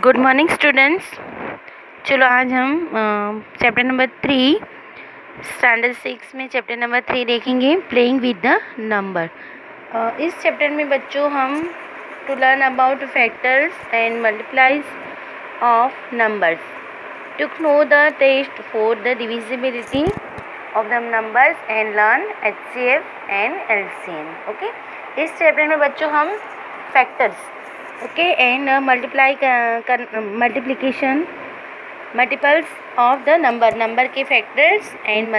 Good morning students. चलो आज हम चैप्टर नंबर 3 स्टैंडर्ड 6 में चैप्टर नंबर 3 देखेंगे, प्लेइंग विद द नंबर। इस चैप्टर में बच्चों हम to learn about factors and multiplies of numbers, to know the test for the divisibility of the numbers and learn HCF and LCM। Okay, इस चैप्टर में बच्चों हम factors and multiplication multiples of the number के factors and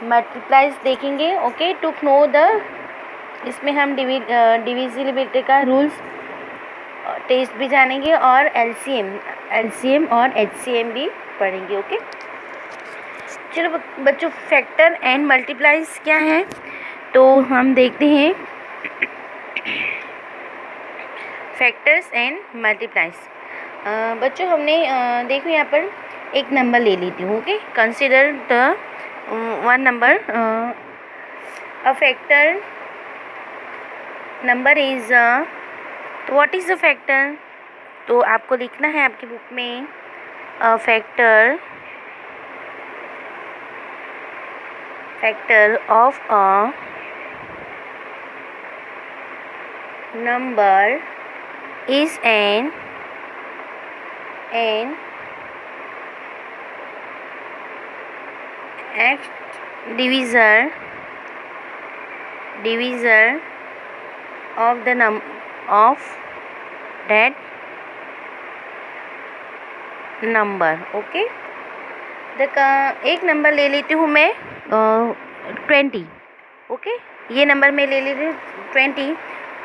multiplies देखेंगे। Okay, to know the, इसमें हम divisibility का रूल्स टेस्ट भी जानेंगे और LCM और HCM भी पढ़ेंगे। ओके, चलो बच्चों, फैक्टर एंड मल्टीप्लाइज क्या है तो हम देखते हैं। फैक्टर्स एंड मल्टीप्लाइज बच्चों, हमने देखो यहाँ पर एक नंबर ले लेती हूँ। Okay, consider the one number, a factor number is, what is the factor, तो आपको लिखना है आपकी बुक में अ factor of a number is an divisor of the of that number। Okay, एक नंबर ले लेती हूँ मैं 20। ओके, ये नंबर मैं ले लेती हूँ 20।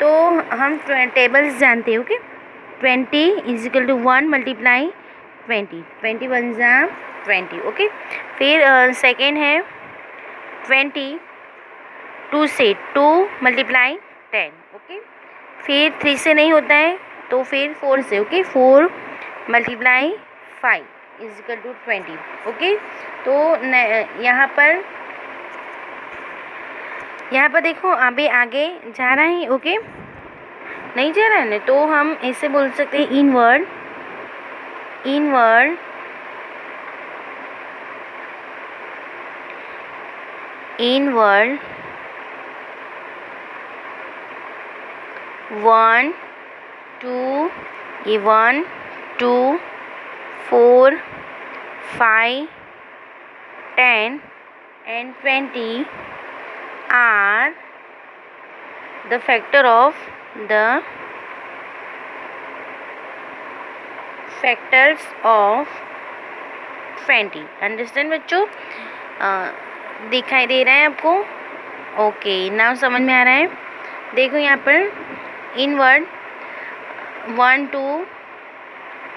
तो हम टेबल्स जानते हैं। Okay, 20 is equal to 1 multiply 20 1 जा 20। ओके, फिर सेकेंड है 20 2 से 2 मल्टीप्लाई 10। ओके, फिर 3 से नहीं होता है तो फिर 4 से। Okay, 4 multiply 5 is equal to 20। Okay, तो यहाँ पर देखो अभी आगे जा रहा है। ओके, नहीं जा रहा है ना, तो हम ऐसे बोल सकते हैं इनवर्ड 1 2, ये 1 2 4 5 10 and 20 are the factor of the factors of 20। Understand बच्चों, दिखाई दे रहा है आपको? ओके, नाउ समझ में आ रहा है। देखो यहाँ पर inward 1 2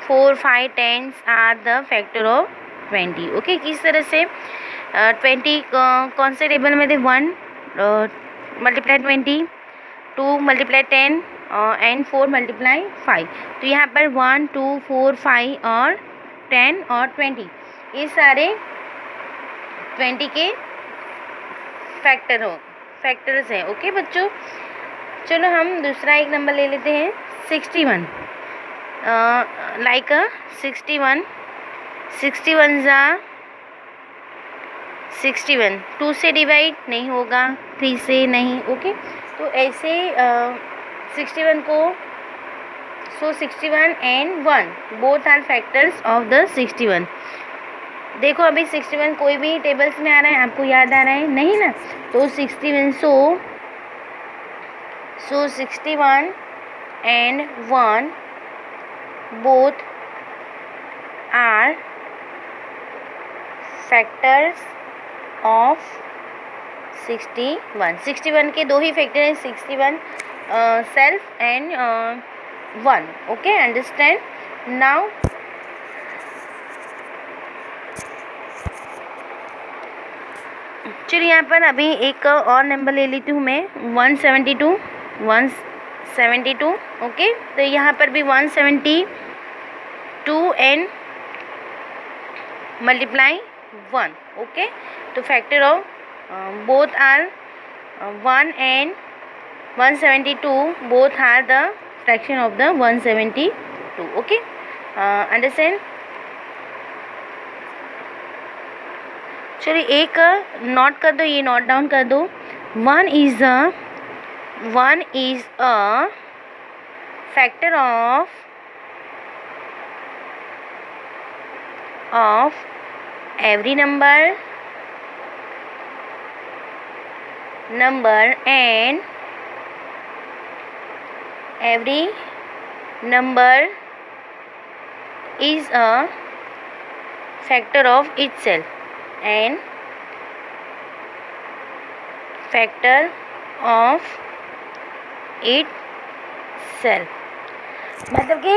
4 5 10 are the factor of 20। Okay, किस तरह से 20 कौन से टेबल में थे? 1 मल्टीप्लाई 20, 2 मल्टीप्लाई 10 एंड 4 मल्टीप्लाई 5। तो यहाँ पर 1 2 4 5 और 10 और 20 ये सारे 20 के फैक्टर्स हैं। ओके बच्चों, चलो हम दूसरा एक नंबर ले लेते हैं 61। लाइक 61 जा 61, 2 से डिवाइड नहीं होगा, 3 से नहीं। ओके, तो ऐसे 61 को, so 61 and 1 both are factors of the 61। देखो अभी 61 कोई भी टेबल्स में आ रहा है, आपको याद आ रहा है? नहीं ना, तो 61 so 61 and 1 both are factors of 61 के दो ही फैक्टर हैं, 61 self and 1। Okay, understand now. चलिए यहाँ पर अभी एक और नंबर ले लेती हूँ मैं 172। ओके, तो यहाँ पर भी 172 एंड मल्टीप्लाई 1। ओके, तो factor of both are 1 and 172, both are the fraction of the 172। 2. Okay, understand? चलिए एक नोट कर दो, ये नोट डाउन कर दो. 1 is a factor of every number and every number is a factor of itself and factor of itself. मतलब कि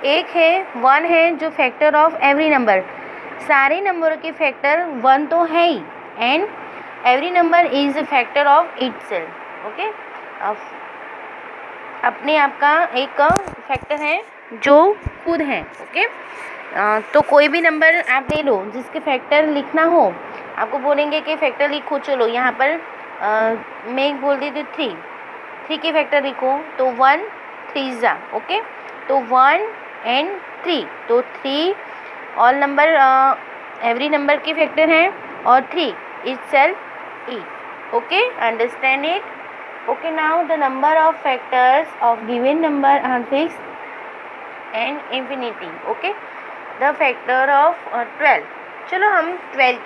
एक है 1 है जो फैक्टर ऑफ एवरी नंबर, सारे नंबरों के फैक्टर 1 तो है ही, and every number is factor of itself. Okay, अपने आप का एक फैक्टर है जो खुद है. ओके, तो कोई भी नंबर आप ले लो जिसके फैक्टर लिखना हो, आपको बोलेंगे कि फैक्टर लिखो. चलो यहाँ पर मैं बोल देती हूँ 3 के फैक्टर लिखो, तो 1 3 जा. ओके, तो 1 एंड 3, तो 3 ऑल नंबर एवरी नंबर के फैक्टर हैं और 3 itself is. Okay, understand it? Okay, now the number of factors of given number are fixed and infinity. Okay, the factor of 12. चलो हम 12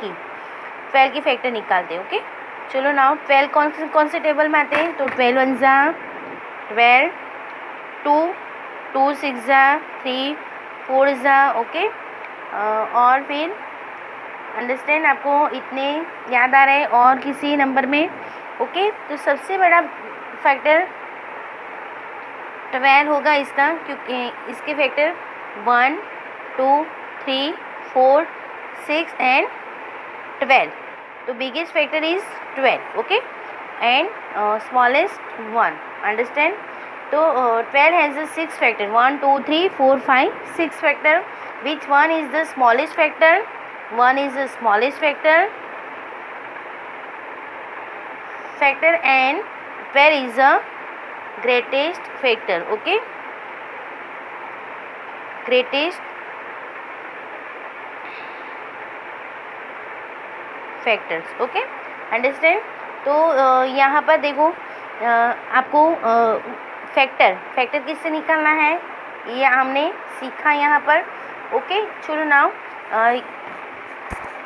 की फैक्टर निकालते हैं. ओके, चलो नाउ 12 कौन से टेबल में आते हैं, तो 12 1 जा 12, 2 6 जा 3 4 जा. ओके, और फिर अंडरस्टैंड, आपको इतने याद आ रहे हैं और किसी नंबर में. ओके, तो सबसे बड़ा फैक्टर 12 होगा इसका, क्योंकि इसके फैक्टर 1 2 3 4 6 एंड 12. तो biggest factor is 12. Okay, and smallest 1. Understand? तो 12 has 6 factor, 1 2 3 4 5 6 factor. Which one is the smallest factor? 1 is the smallest factor and 12 is the greatest factor. Okay, greatest factors. Okay, understand? तो यहाँ पर देखो, आपको factor किससे निकालना है ये हमने सीखा यहाँ पर. ओके, चलो नाउ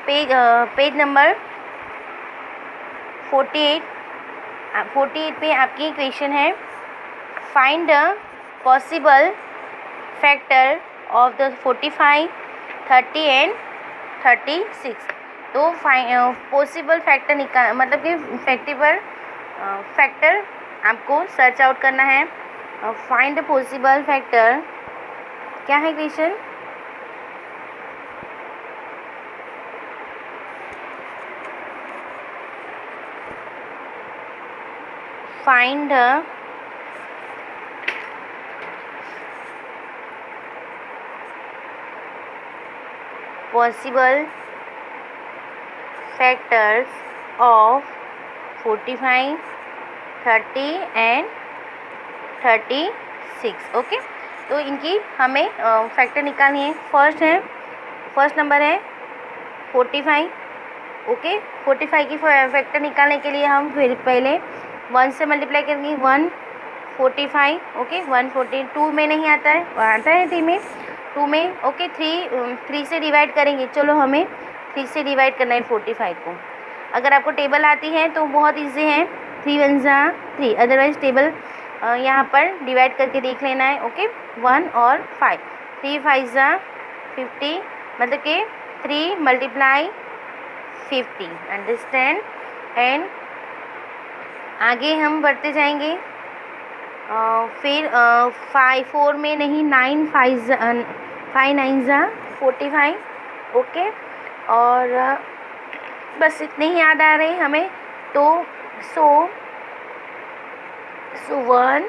पेज नंबर 48 पे आपकी क्वेश्चन है, find the possible factor of the 45 30 and 36. तो पॉसिबल फैक्टर निकाल, मतलब कि फैक्टर आपको सर्च आउट करना है. फाइंड द पॉसिबल फैक्टर, क्या है question? Find the possible factors of 45 30 and 36. Okay, तो इनकी हमें फैक्टर निकालनी है. फर्स्ट नंबर है 45. ओके, 45 की फैक्टर निकालने के लिए हम फिर पहले 1 से मल्टीप्लाई करेंगे. 145. ओके, 142 में नहीं आता है, आता है 3 में, 2 में. ओके, 3 से डिवाइड करेंगे. चलो हमें 3 से डिवाइड करना है 45 को. अगर आपको टेबल आती है तो बहुत इजी है, 3 1 जा 3. अदरवाइज टेबल यहाँ पर डिवाइड करके देख लेना है. ओके, 1 और 5, 3 5 जा 50, मतलब कि 3 मल्टीप्लाई 50. अंडरस्टैंड? एंड आगे हम बढ़ते जाएंगे. फिर 4 में नहीं, 9 5 9 जा 45. ओके, और बस इतने ही याद आ रहे हमें. तो so 1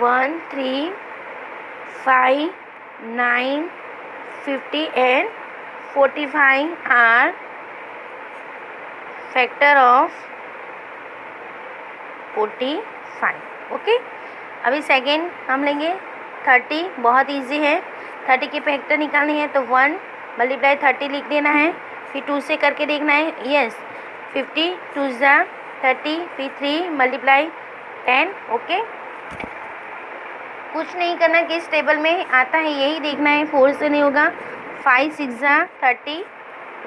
1 3 5 9 50 and 45 are factor of 45. Okay, अभी सेकेंड हम लेंगे 30, बहुत इजी है। 30 के फैक्टर निकालने हैं तो 1 मल्टीप्लाई 30 लिख देना है, फिर 2 से करके देखना है। यस, 50 2 ज़ा 30, फिर 3 मल्टीप्लाई 10। ओके, कुछ नहीं करना, किस टेबल में आता है यही देखना है, 4 से नहीं होगा। 5 6 ज़ा 30।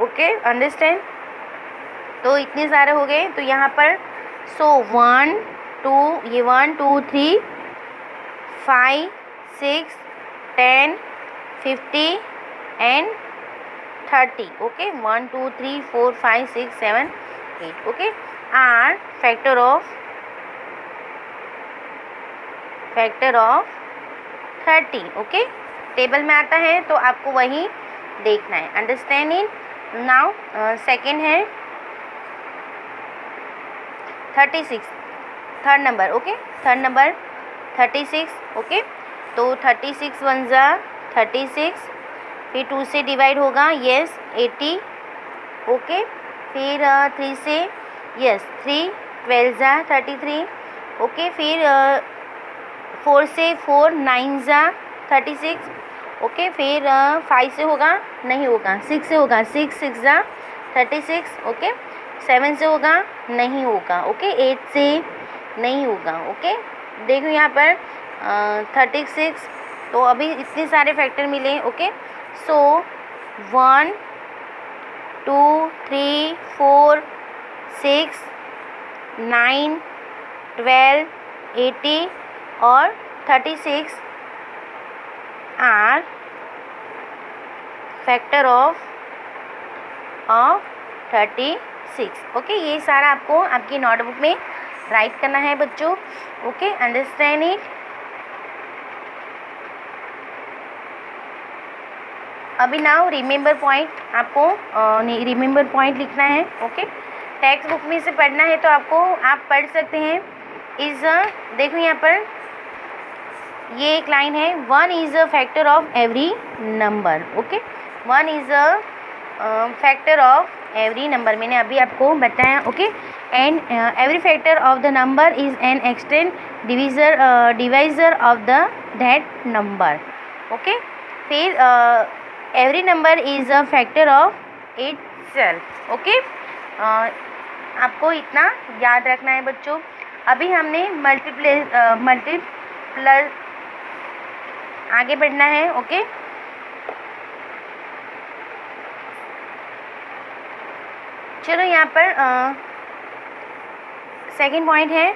Okay, understand. तो इतने सारे हो गए, तो यहाँ पर 1 2, ये 1 2 3 5 6 10 50 and 30। Okay, 1 2 3 4 5 6 7 8। Okay, are factor of 30। Okay, table में आता है तो आपको वही देखना है। अंडरस्टैंडिंग। नाउ सेकेंड है 36, third number. Okay, third number 36। Okay, तो 36 1 ज़ा 36, फिर 2 से डिवाइड होगा। यस, 80। ओके, फिर 3 से, यस 3 12 ज़ा 33। ओके, फिर 4 से 4 9 ज़ा 36। ओके, फिर 5 से होगा, नहीं होगा, 6 से होगा, 6 6 ज़ा 36। ओके, 7 से होगा, नहीं होगा। ओके, 8 से नहीं होगा। ओके, देखो यहाँ पर 36, तो अभी इतने सारे फैक्टर मिले। ओके, सो 1 2 3 4 6 9 12 80 और 36 आर फैक्टर ऑफ 36। ओके, ये सारा आपको आपकी नोटबुक में राइट करना है बच्चों। Okay, understand it. अभी नाउ रिमेंबर पॉइंट आपको रिमेंबर पॉइंट लिखना है। ओके, टेक्स्ट बुक में से पढ़ना है तो आपको आप पढ़ सकते हैं। देखो यहाँ पर ये एक लाइन है, 1 is a factor of every number. Okay, 1 is a factor of every number, मैंने अभी आपको बताया। Okay, and every factor of the number is an extend divisor of the that number. Okay, फिर every number is a factor of itself. Okay, आपको इतना याद रखना है बच्चों। अभी हमने मल्टीप्लस आगे बढ़ना है। ओके, चलो यहाँ पर सेकंड पॉइंट है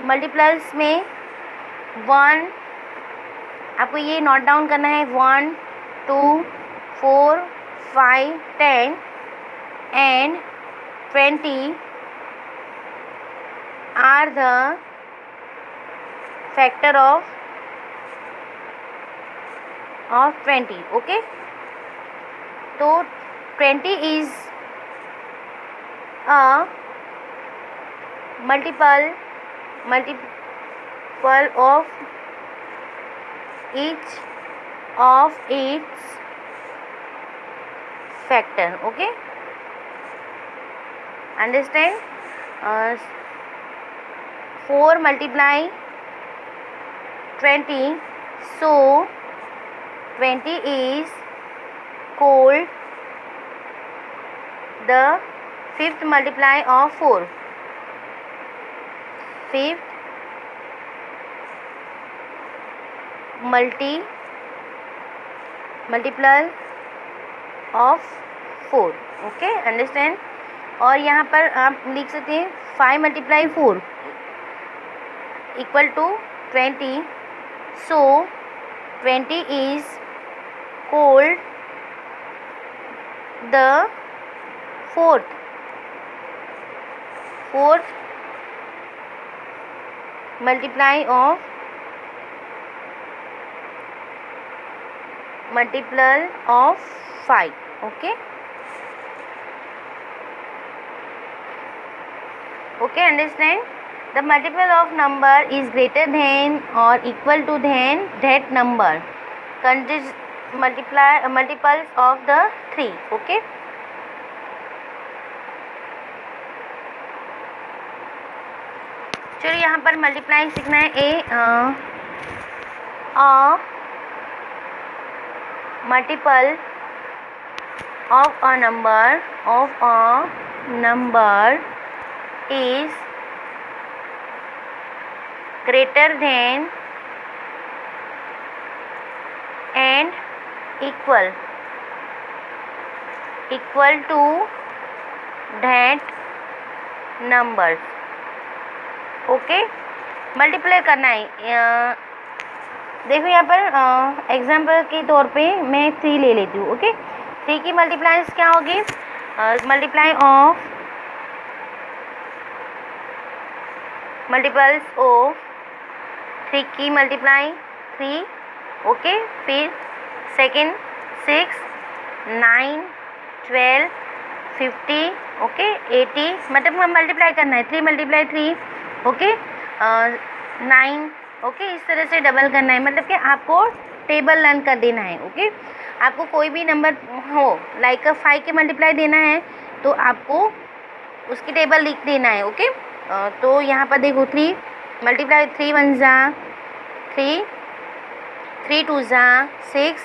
मल्टीप्लस में 1, आपको ये नोट डाउन करना है। 1 2 4 5 10 and 20 are the factor of 20. Okay, तो 20 is a multiple of each of its factor. Okay, understand? 4 multiply 20, so 20 is called the fifth multiply of 4. Fifth multiple of 4. Okay, understand. और यहाँ पर आप लिख सकते हैं 5 multiply 4 equal to 20, so 20 is called the fourth multiply of 5. Okay, understand? The multiple of number is greater than or equal to than that number contains multiples of the 3. Okay, चलो यहाँ पर मल्टीप्लाई सीखना है। Multiple of a number is greater than and equal to that numbers. Okay, multiply करना है। देखो यहाँ पर एग्जाम्पल के तौर पे मैं 3 ले लेती हूँ। ओके, 3 की मल्टीप्लाइज क्या होगी? मल्टीप्लाई ऑफ मल्टीपल्स ऑफ 3 की मल्टीप्लाई 3। ओके, फिर सेकेंड 6, 9, 12, 50, ओके 80, मतलब मल्टीप्लाई करना है। 3 मल्टीप्लाई 3, ओके 9, ओके इस तरह से डबल करना है। मतलब कि आपको टेबल लर्न कर देना है। ओके, आपको कोई भी नंबर हो, लाइक 5 के मल्टीप्लाई देना है तो आपको उसकी टेबल लिख देना है। ओके, तो यहाँ पर देखो 3 मल्टीप्लाई 3 1 जा 3, 3 2 जा 6,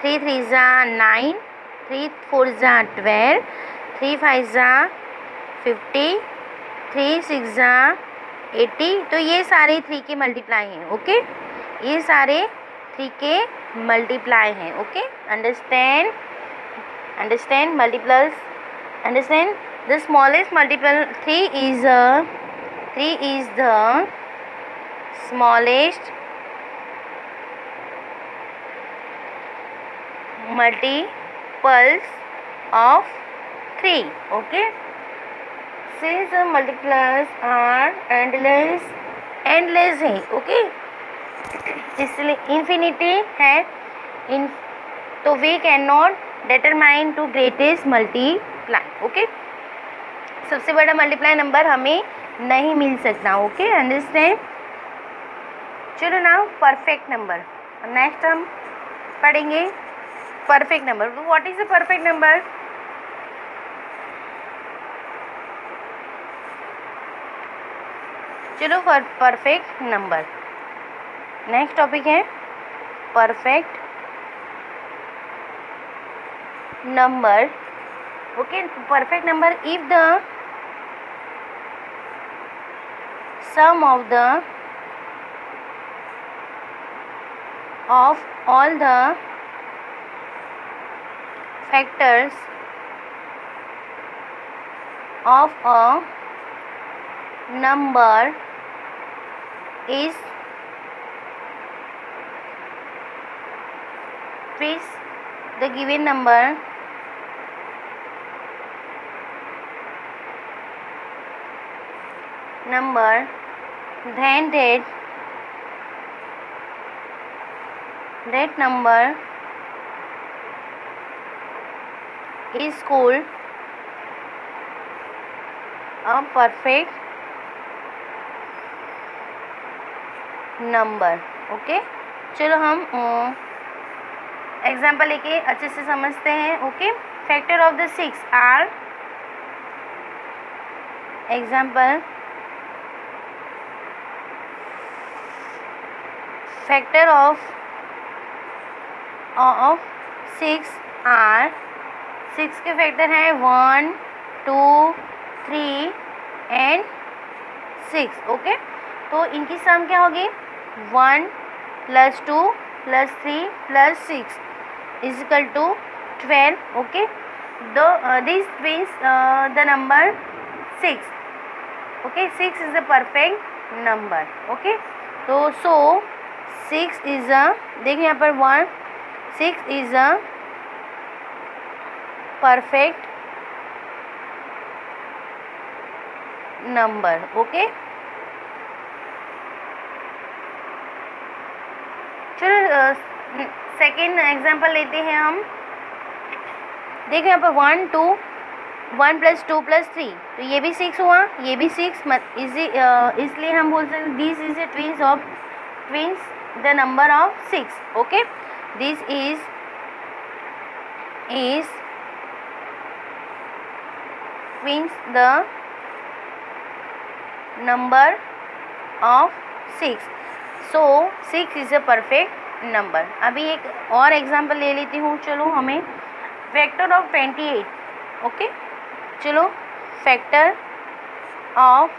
3 3 जा 9, 3 4 जा 12, 3 5 जा 50, 3 6 जा 80। तो ये सारे 3 के मल्टीप्लाई हैं। ओके, ये सारे 3 के मल्टीप्लाई हैं। Okay, understand multiplies, understand the smallest multiple 3 is the smallest multiples of 3. Okay, since the multipliers are endless है। ओके, इसलिए इन्फिनिटी है तो we can not determine to greatest multiply. Okay, सबसे बड़ा मल्टीप्लाई नंबर हमें नहीं मिल सकता। Okay, understand. चलो नाउ परफेक्ट नंबर, नेक्स्ट हम पढ़ेंगे perfect number. What is a perfect number? चलो परफेक्ट नंबर, नेक्स्ट टॉपिक है perfect number. Okay, perfect number if the sum of all the factors of a number is the given number then that number is called a perfect number। Okay, चलो हम example लेके अच्छे से समझते हैं। Okay, factor of the 6 are, example factor of 6 are, 6 के factor हैं 1 2 3 and 6। Okay, तो इनकी सम क्या होगी? 1 + 2 + 3 + 6 = 12। Okay, this means the number 6। Okay, 6 is a perfect number। Okay, तो 6 is a, देखिए यहाँ पर 6 is a perfect number। Okay, चलो सेकेंड एग्जाम्पल लेते हैं हम। देखो यहाँ पर 1 2 1 + 2 + 3, तो ये भी 6 हुआ, ये भी 6, इसलिए हम बोल सकते this is a twins the number of 6। Okay, this is twins the number of 6. So 6 is a perfect number. अभी एक और एग्जाम्पल ले लेती हूँ. चलो हमें फैक्टर ऑफ 28. ओके चलो फैक्टर ऑफ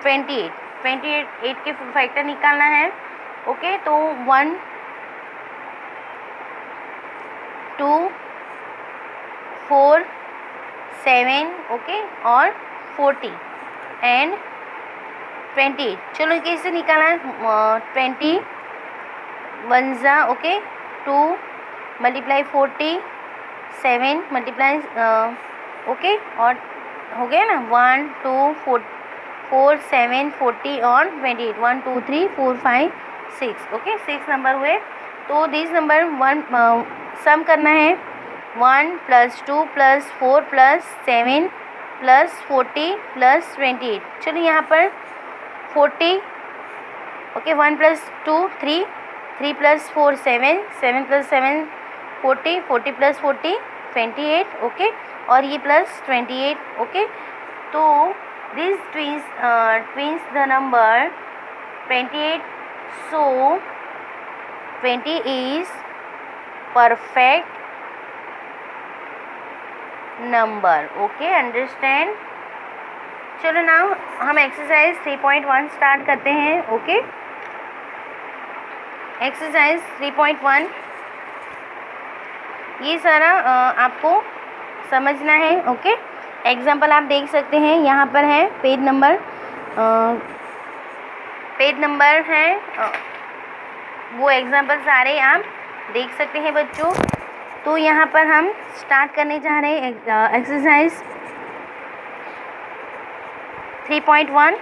28 के फैक्टर निकालना है. ओके तो 1 2 4 7 ओके और 40 एंड 28. चलो कैसे निकालना है. 20 1 जा ओके 2 मल्टीप्लाई 40 7 मल्टीप्लाई ओके और हो गया ना 1 2 4 7 40 और 28 1 2 3 4 5 6 ओके 6 नंबर हुए. तो दिस नंबर 1 सम करना है. 1 + 2 + 4 + 7 + 40 + 28. चलो यहाँ पर 40 ओके 1 + 2 3 3 + 4 7 7 + 7 40 40 + 40 28 ओके और ये प्लस 28 ओके. तो this twins the number 28. So 20 is perfect number. Okay understand. चलो ना हम एक्सरसाइज 3.1 स्टार्ट करते हैं. ओके एक्सरसाइज 3.1 ये सारा आपको समझना है. ओके एग्जाम्पल आप देख सकते हैं यहाँ पर है. पेज नंबर है वो एग्जाम्पल सारे आप देख सकते हैं बच्चों. तो यहाँ पर हम स्टार्ट करने जा रहे हैं एक्सरसाइज 3.1.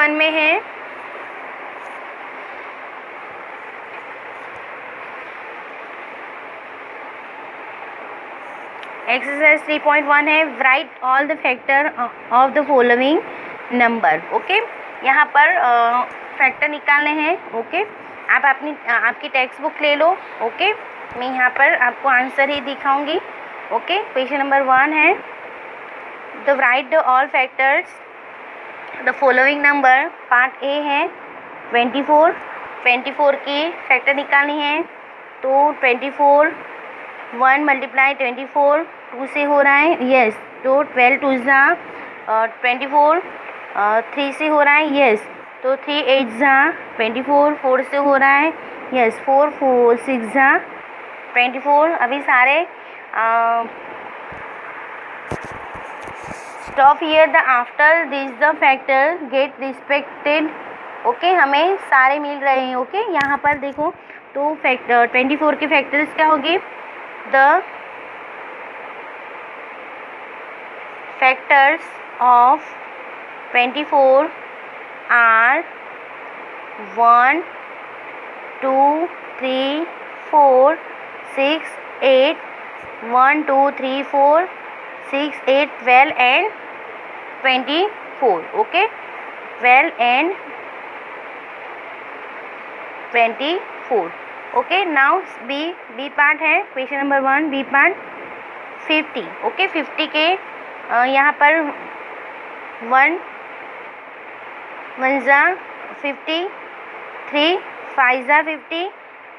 में है एक्सरसाइज 3.1 है. Right all the factor of the following number. Okay यहाँ पर फैक्टर निकालने हैं. ओके आप आपकी टेक्स्ट बुक ले लो. ओके मैं यहाँ पर आपको आंसर ही दिखाऊंगी. ओके क्वेश्चन नंबर 1 है the right the all factors the following number. Part A है 24 की फैक्टर निकालनी है. तो 24 1 × 24 2 से हो रहा है. यस तो 12 2 जा 24 3 से हो रहा है. यस तो 3 8 जा 24 4 से हो रहा है. यस 4 6 जा 24. अभी सारे stop here the after this the factor get respected. Okay हमें सारे मिल रहे हैं. ओके यहाँ पर देखो तो फैक्टर 24 के फैक्टर्स क्या होगी. The factors of 24 are 1 2 3 4 6 8 1 2 3 4 6 8 12 and 24. okay 12 and 24. okay now B part है question number 1. B part 50. Okay 50 के यहाँ पर 1 1 जा 50 3 5 जा 50.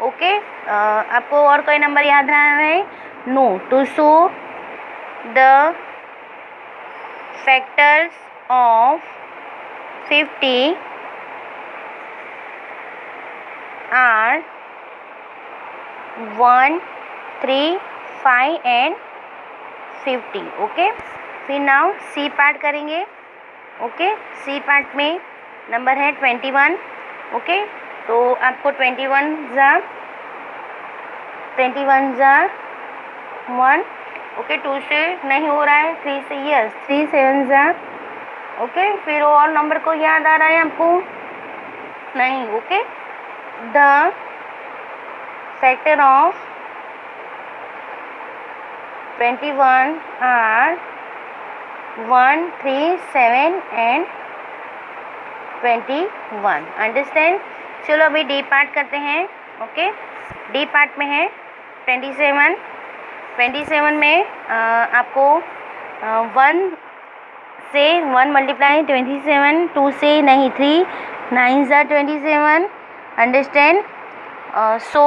ओके आपको और कोई नंबर याद रहना है. No to show the factors of 50 are 1 3 5 and 50. Okay फिर नाउ सी पार्ट करेंगे. ओके सी पार्ट में नंबर है 21. ओके तो आपको 21 जा 1. ओके 2 से नहीं हो रहा है. 3 से यस 3 7 जा. ओके फिर और नंबर को याद आ रहा है आपको नहीं. Okay the factor of 21 are 1 3 7 and 21. Understand. चलो अभी डी पार्ट करते हैं. ओके डी पार्ट में है 27 27 में आपको 1 से 1 मल्टीप्लाई 27, 2 से नहीं 3, 9 ज़ा 27, अंडरस्टैंड। सो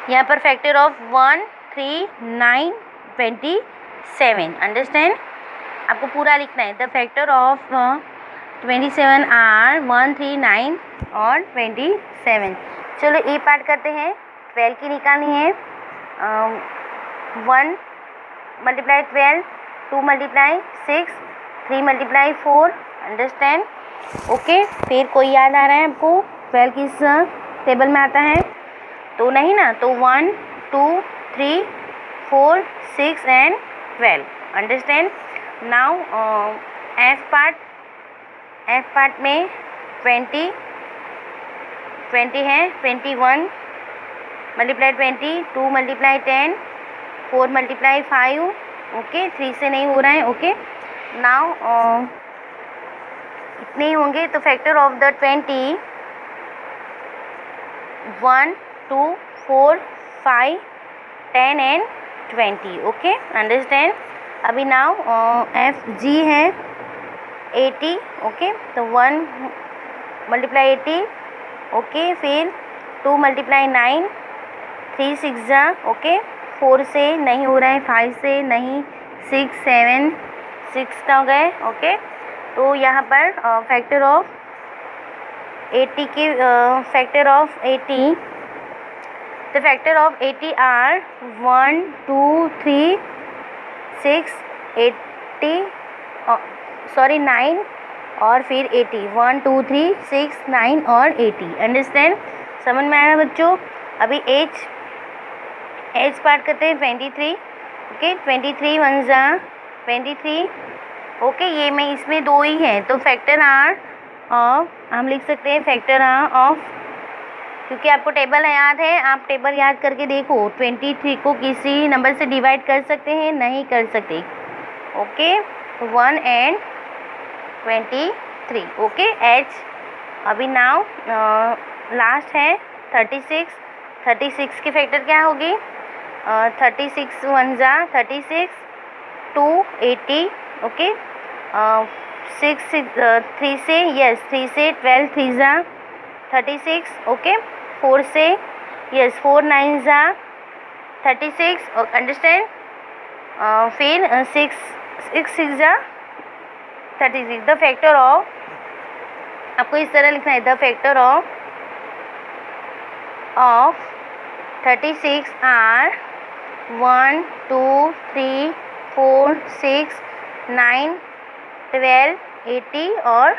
यहाँ पर फैक्टर ऑफ 1, 3, 9, 27, अंडरस्टैंड। आपको पूरा लिखना है। द फैक्टर ऑफ 27 आर 1, 3, 9 और 27। चलो ए पार्ट करते हैं। 12 की निकालनी है। 1 multiply 12, 2 multiply 6, 3 multiply 4, understand. Okay, फिर कोई याद आ रहा है आपको 12 किस टेबल में आता है? तो नहीं ना, तो 1, 2, 3, 4, 6 and 12, understand. Now F part में 20 है। 21 मल्टीप्लाई 20, 2 मल्टीप्लाई 10, 4 मल्टीप्लाई 5, ओके, 3 से नहीं हो रहा है। ओके, नाउ इतने ही होंगे। तो factor of the 20 1, 2, 4, 5, 10 and 20, okay, understand. अभी नाउ एफ जी है 80, ओके, तो 1 मल्टीप्लाई 80, ओके, फिर 2 मल्टीप्लाई 9, 3 6 ज़ा, ओके, 4 से नहीं हो रहा है, 5 से नहीं, 6 7 6 का हो गए। ओके, तो यहाँ पर फैक्टर ऑफ 80 के factor of 80, the factor of 80 are 1, 2, 3, 6, 80 sorry 9 और फिर 80, 1, 2, 3, 6, 9 और 80, अंडरस्टैंड। समझ में आया बच्चों? अभी एज पार्ट करते हैं 23, ओके, 23 1 ज़ा 23, ओके, ये में इसमें 2 ही है, तो फैक्टर आर ऑफ हम लिख सकते हैं फैक्टर आर ऑफ, क्योंकि आपको टेबल याद है, आप टेबल याद करके देखो। 23 को किसी नंबर से डिवाइड कर सकते हैं? नहीं कर सकते। Okay, 1 and 23, okay, H. अभी नाउ लास्ट है 36 की फैक्टर क्या होगी? 36 1 ज़ा 36, 2 80, ओके, 6 3 से 12 3 ज़ा 36, ओके, 4 से 4 9 ज़ा 36, अंडरस्टैंड। फिर 6 6 ज़ा 36। द फैक्टर ऑफ, आपको इस तरह लिखना है, द फैक्टर ऑफ 36 आर 1, 2, 3, 4, 6, 9, 12, 80 और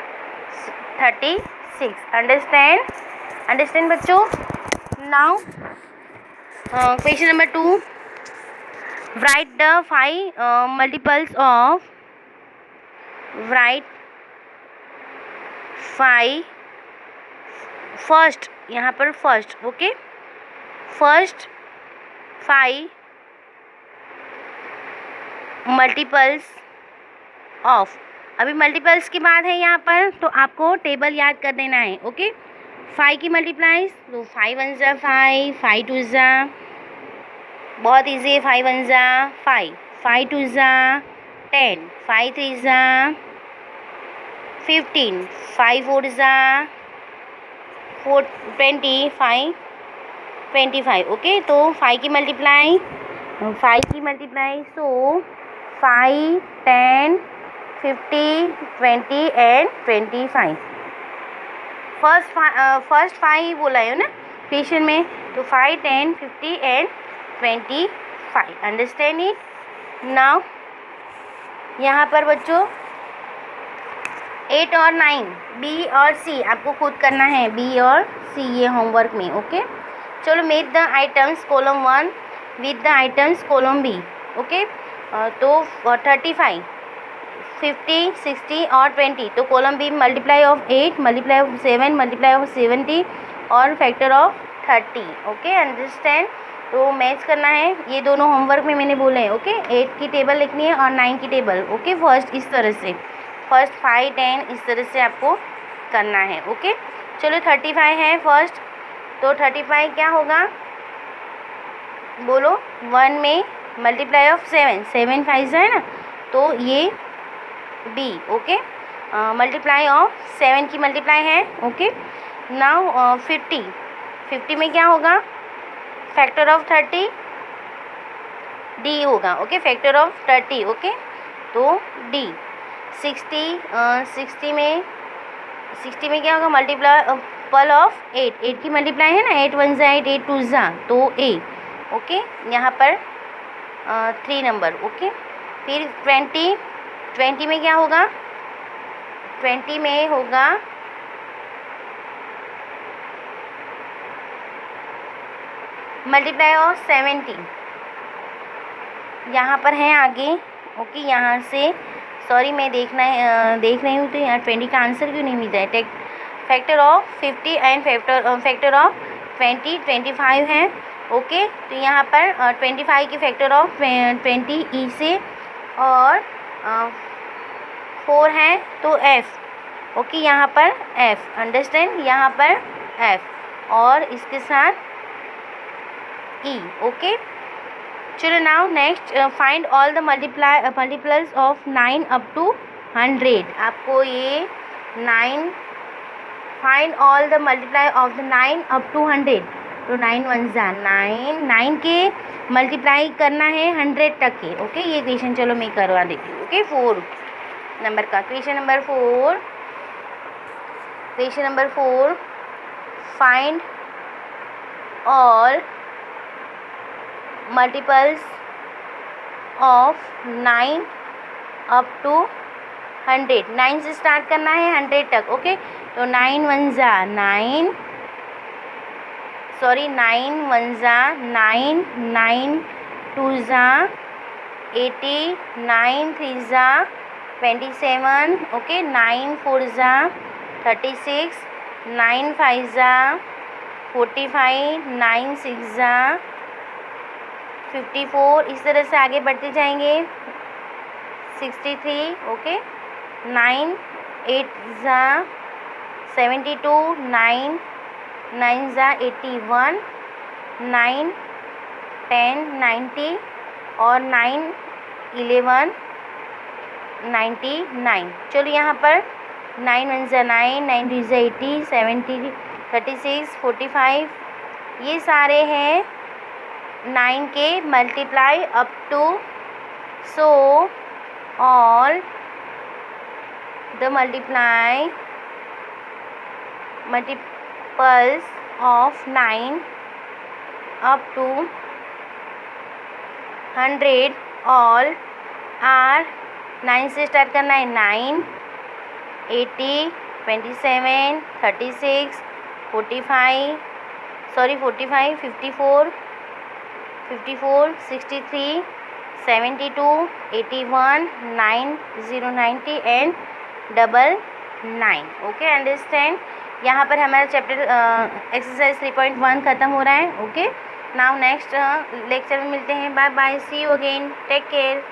36, अंडरस्टैंड बच्चों। Now question number 2, right the 5 multiples of, right 5 first, यहाँ पर first, okay, first 5 multiples of. अभी मल्टीपल्स की बात है यहाँ पर, तो आपको टेबल याद कर देना है। ओके, 5 की मल्टीप्लाइज, तो 5 1 ज़ा 5, 5 2 ज़ा, बहुत ईजी है, 5 1 ज़ा 5, 5 2 ज़ा 10, 5 3 ज़ा 15, 5 4 ज़ा 20, 5 25, ओके। तो 5 की मल्टीप्लाई, सो 5 10 50 20 एंड 25। फर्स्ट 5 बोला है ना क्वेश्चन में, तो 5 10 50 एंड 25, अंडरस्टैंड इट। नाउ यहाँ पर बच्चों 8 और 9, बी और सी आपको खुद करना है, बी और सी, ये होमवर्क में। ओके, चलो, make the items column 1 with the items column B. Okay, तो 35 50 60 और 20, तो column B multiply of 8, multiply of 7, multiply of 70 और फैक्टर ऑफ 30। Okay, understand. तो मैच करना है, ये दोनों होमवर्क में मैंने बोले हैं। ओके, 8 की टेबल लिखनी है और 9 की टेबल। ओके, फर्स्ट इस तरह से, फर्स्ट 5 10 इस तरह से आपको करना है। ओके, चलो 35 है फर्स्ट, तो 35 क्या होगा? बोलो 1 में मल्टीप्लाई ऑफ 7, 7 5 है ना, तो ये B। ओके, मल्टीप्लाई ऑफ 7 की मल्टीप्लाई है। ओके, नाउ 50, 50 में क्या होगा, फैक्टर ऑफ 30 D होगा। Okay, factor of 30। ओके, तो D। 60 में क्या होगा, मल्टीप्लाई पल ऑफ 8, 8 की मल्टीप्लाई है ना, 8 1 जा 8, 8 2 जा, तो A। ओके, यहाँ पर 3 नंबर। ओके, फिर 20 में क्या होगा, 20 में होगा मल्टीप्लाई ऑफ 70, यहाँ पर है आगे। ओके, यहाँ से सॉरी मैं देख रही हूँ, तो यहाँ 20 का आंसर क्यों नहीं मिलता है। Factor of 50 and factor of 20 25 है। ओके, तो यहाँ पर 25 की फैक्टर ऑफ 20 ई से, और 4 है तो F। ओके, यहाँ पर F, अंडरस्टैंड, यहाँ पर F और इसके साथ E। ओके, चलो now next find all the multiples of 9 up to 100। आपको ये 9 find all the multiply of the 9 up to 100, तो 9 1 जा 9, 9 के मल्टीप्लाई करना है 100 तक के। ओके, ये क्वेश्चन चलो मैं करवा देती हूँ। ओके, 4 नंबर का question number 4 find all multiples of 9 up to 100, 9 से स्टार्ट करना है 100 तक। ओके, तो 9 1 जा 9, 9 9 2 जा 80, 9 3 जा 27। ओके, 9 4 जा 36, 9 5 जा 45, 9 6 जा 54। इस तरह से आगे बढ़ते जाएंगे। 63। ओके, 9 8 जा 72, 9 9 जा 81, 9 10 90 और 9 11 99। चलो यहाँ पर 9 1 जा 9, 9 2 जा 80, 70 36 45, ये सारे हैं 9 के multiply up to, so all the multiples of 9 up to 100 all are, 9 से स्टार्ट करना है 9 80 27 36 45 54 63 72 81 90 90 एंड 99। Okay, understand. यहाँ पर हमारा चैप्टर एक्सरसाइज 3.1 ख़त्म हो रहा है। ओके, नाउ नेक्स्ट लेक्चर में मिलते हैं। Bye bye, see you again, take care.